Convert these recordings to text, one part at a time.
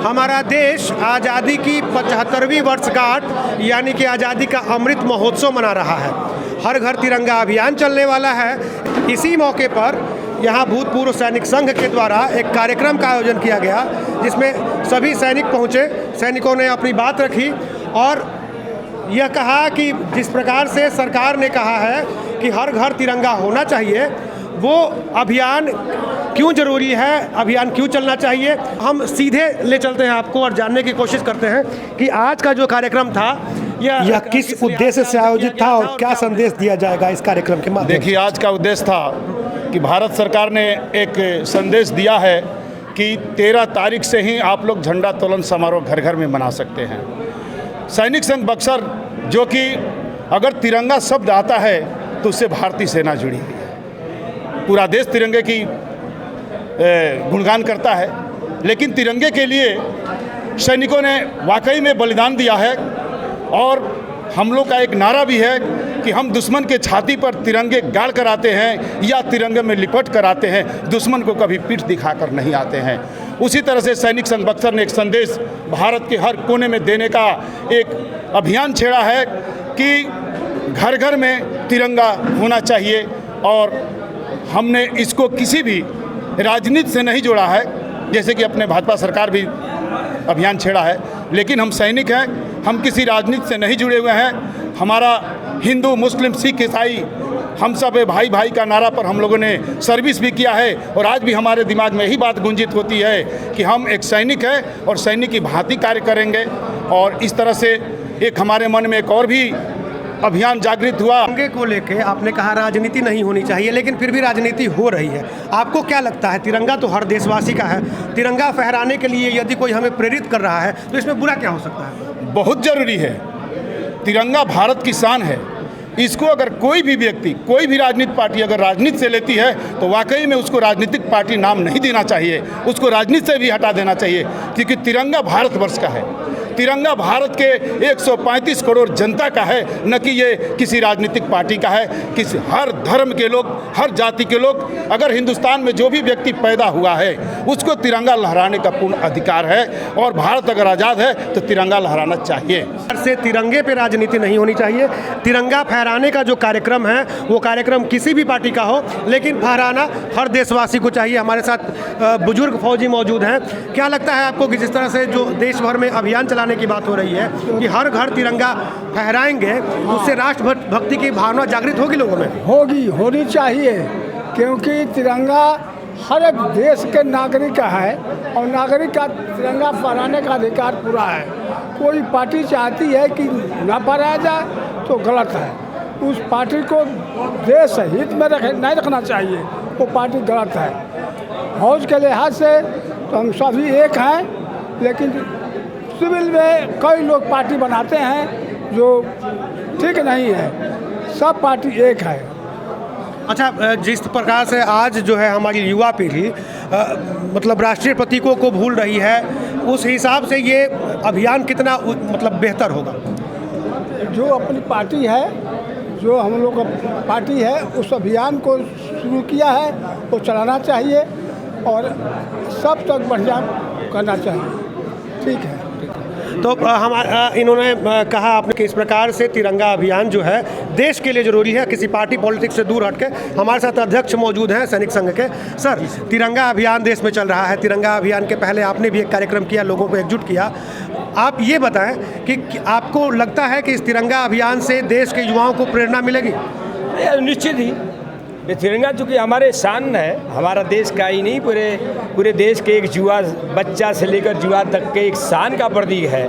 हमारा देश आज़ादी की 75वीं वर्षगांठ यानी कि आज़ादी का अमृत महोत्सव मना रहा है। हर घर तिरंगा अभियान चलने वाला है। इसी मौके पर यहाँ भूतपूर्व सैनिक संघ के द्वारा एक कार्यक्रम का आयोजन किया गया, जिसमें सभी सैनिक पहुँचे। सैनिकों ने अपनी बात रखी और यह कहा कि जिस प्रकार से सरकार ने कहा है कि हर घर तिरंगा होना चाहिए, वो अभियान क्यों ज़रूरी है, अभियान क्यों चलना चाहिए, हम सीधे ले चलते हैं आपको और जानने की कोशिश करते हैं कि आज का जो कार्यक्रम था यह किस उद्देश्य से आयोजित था और क्या संदेश दिया जाएगा इस कार्यक्रम के माध्यम से। देखिए, आज का उद्देश्य था कि भारत सरकार ने एक संदेश दिया है कि 13 तारीख से ही आप लोग झंडा तोलन समारोह घर घर में मना सकते हैं। सैनिक संघ बक्सर, जो कि अगर तिरंगा शब्द आता है तो उससे भारतीय सेना जुड़ी हुई है। पूरा देश तिरंगे की गुणगान करता है, लेकिन तिरंगे के लिए सैनिकों ने वाकई में बलिदान दिया है। और हम लोग का एक नारा भी है कि हम दुश्मन के छाती पर तिरंगे गाड़ कर आते हैं या तिरंगे में लिपट कर आते हैं, दुश्मन को कभी पीठ दिखाकर नहीं आते हैं। उसी तरह से सैनिक संघ बक्सर ने एक संदेश भारत के हर कोने में देने का एक अभियान छेड़ा है कि घर घर में तिरंगा होना चाहिए। और हमने इसको किसी भी राजनीति से नहीं जोड़ा है, जैसे कि अपने भाजपा सरकार भी अभियान छेड़ा है, लेकिन हम सैनिक हैं, हम किसी राजनीति से नहीं जुड़े हुए हैं। हमारा हिंदू, मुस्लिम, सिख, ईसाई, हम सब भाई भाई का नारा पर हम लोगों ने सर्विस भी किया है। और आज भी हमारे दिमाग में यही बात गुंजित होती है कि हम एक सैनिक हैं और सैनिक की भांति कार्य करेंगे। और इस तरह से एक हमारे मन में एक और भी अभियान जागृत हुआ। तिरंगे को लेके आपने कहा राजनीति नहीं होनी चाहिए, लेकिन फिर भी राजनीति हो रही है। आपको क्या लगता है, तिरंगा तो हर देशवासी का है, तिरंगा फहराने के लिए यदि कोई हमें प्रेरित कर रहा है तो इसमें बुरा क्या हो सकता है? बहुत ज़रूरी है। तिरंगा भारत की शान है। इसको अगर कोई भी व्यक्ति, कोई भी राजनीतिक पार्टी अगर राजनीति से लेती है तो वाकई में उसको राजनीतिक पार्टी नाम नहीं देना चाहिए, उसको राजनीति से भी हटा देना चाहिए। क्योंकि तिरंगा भारतवर्ष का है, तिरंगा भारत के 135 करोड़ जनता का है, न कि ये किसी राजनीतिक पार्टी का है। किसी हर धर्म के लोग, हर जाति के लोग, अगर हिंदुस्तान में जो भी व्यक्ति पैदा हुआ है उसको तिरंगा लहराने का पूर्ण अधिकार है। और भारत अगर आज़ाद है तो तिरंगा लहराना चाहिए। से तिरंगे पे राजनीति नहीं होनी चाहिए। तिरंगा फहराने का जो कार्यक्रम है वो कार्यक्रम किसी भी पार्टी का हो, लेकिन फहराना हर देशवासी को चाहिए। हमारे साथ बुजुर्ग फौजी मौजूद हैं। क्या लगता है आपको कि जिस तरह से जो देश भर में अभियान चलाने की बात हो रही है कि हर घर तिरंगा फहराएंगे, उससे राष्ट्रभक्ति की भावना जागृत होगी लोगों में? होनी चाहिए, क्योंकि तिरंगा हर एक देश के नागरिक का है और नागरिक का तिरंगा फहराने का अधिकार पूरा है। कोई पार्टी चाहती है कि न फहराया जाए तो गलत है। उस पार्टी को देश हित में नहीं रखना चाहिए, वो पार्टी गलत है। फौज के लिहाज से तो हम सभी एक हैं, लेकिन सिविल में कई लोग पार्टी बनाते हैं जो ठीक नहीं है। सब पार्टी एक है। अच्छा, जिस प्रकार से आज जो है हमारी युवा पीढ़ी मतलब राष्ट्रीय प्रतीकों को भूल रही है, उस हिसाब से ये अभियान कितना मतलब बेहतर होगा? जो अपनी पार्टी है, जो हम लोग का पार्टी है, उस अभियान को शुरू किया है वो चलाना चाहिए और सब तक बढ़िया करना चाहिए। ठीक है। तो इन्होंने कहा आपने कि इस प्रकार से तिरंगा अभियान जो है देश के लिए ज़रूरी है, किसी पार्टी पॉलिटिक्स से दूर हटके। हमारे साथ अध्यक्ष मौजूद हैं सैनिक संघ के। सर, तिरंगा अभियान देश में चल रहा है। तिरंगा अभियान के पहले आपने भी एक कार्यक्रम किया, लोगों को एकजुट किया। आप ये बताएं कि आपको लगता है कि इस तिरंगा अभियान से देश के युवाओं को प्रेरणा मिलेगी? निश्चित ही। ये तिरंगा चूँकि हमारे शान है, हमारा देश का ही नहीं, पूरे देश के एक युवा बच्चा से लेकर युवा तक के एक शान का प्रतीक है।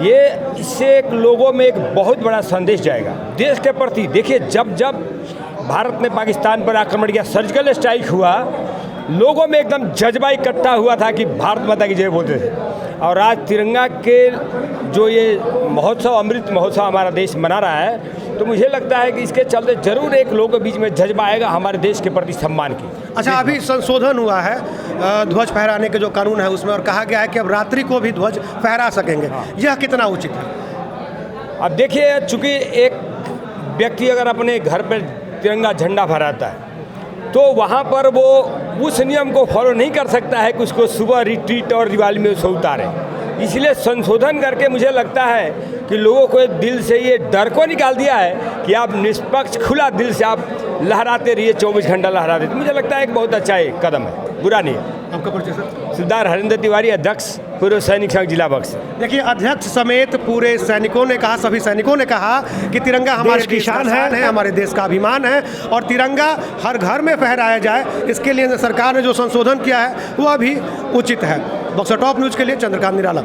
ये इससे एक लोगों में एक बहुत बड़ा संदेश जाएगा देश के प्रति। देखिए, जब जब भारत ने पाकिस्तान पर आक्रमण किया, सर्जिकल स्ट्राइक हुआ, लोगों में एकदम जज्बा इकट्ठा हुआ था कि भारत माता की जय बोलते थे। और आज तिरंगा के जो ये महोत्सव, अमृत महोत्सव हमारा देश मना रहा है, तो मुझे लगता है कि इसके चलते जरूर एक लोगों के बीच में जज्बा आएगा हमारे देश के प्रति सम्मान की। अच्छा, अभी संशोधन हुआ है ध्वज फहराने के जो कानून है उसमें, और कहा गया है कि अब रात्रि को भी ध्वज फहरा सकेंगे। यह कितना उचित है? अब देखिए, चूँकि एक व्यक्ति अगर अपने घर पर तिरंगा झंडा फहराता है तो वहाँ पर वो उस नियम को फॉलो नहीं कर सकता है कि उसको सुबह रिट्रीट और दिवाली में उसको उतारें। इसलिए संशोधन करके मुझे लगता है कि लोगों को दिल से ये डर को निकाल दिया है कि आप निष्पक्ष खुला दिल से आप लहराते रहिए, 24 घंटा लहराते। तो मुझे लगता है एक बहुत अच्छा एक कदम है, बुरा नहीं है। आपका परिचय सर? सरदार हरिंदर तिवारी, अध्यक्ष पूर्व सैनिक संघ जिला बक्सर। देखिए, अध्यक्ष समेत पूरे सैनिकों ने कहा, सभी सैनिकों ने कहा कि तिरंगा हमारे की शान है, हमारे देश का अभिमान है और तिरंगा हर घर में फहराया जाए, इसके लिए सरकार ने जो संशोधन किया है वह भी उचित है। बक्सर टॉप न्यूज़ के लिए चंद्रकांत निराला।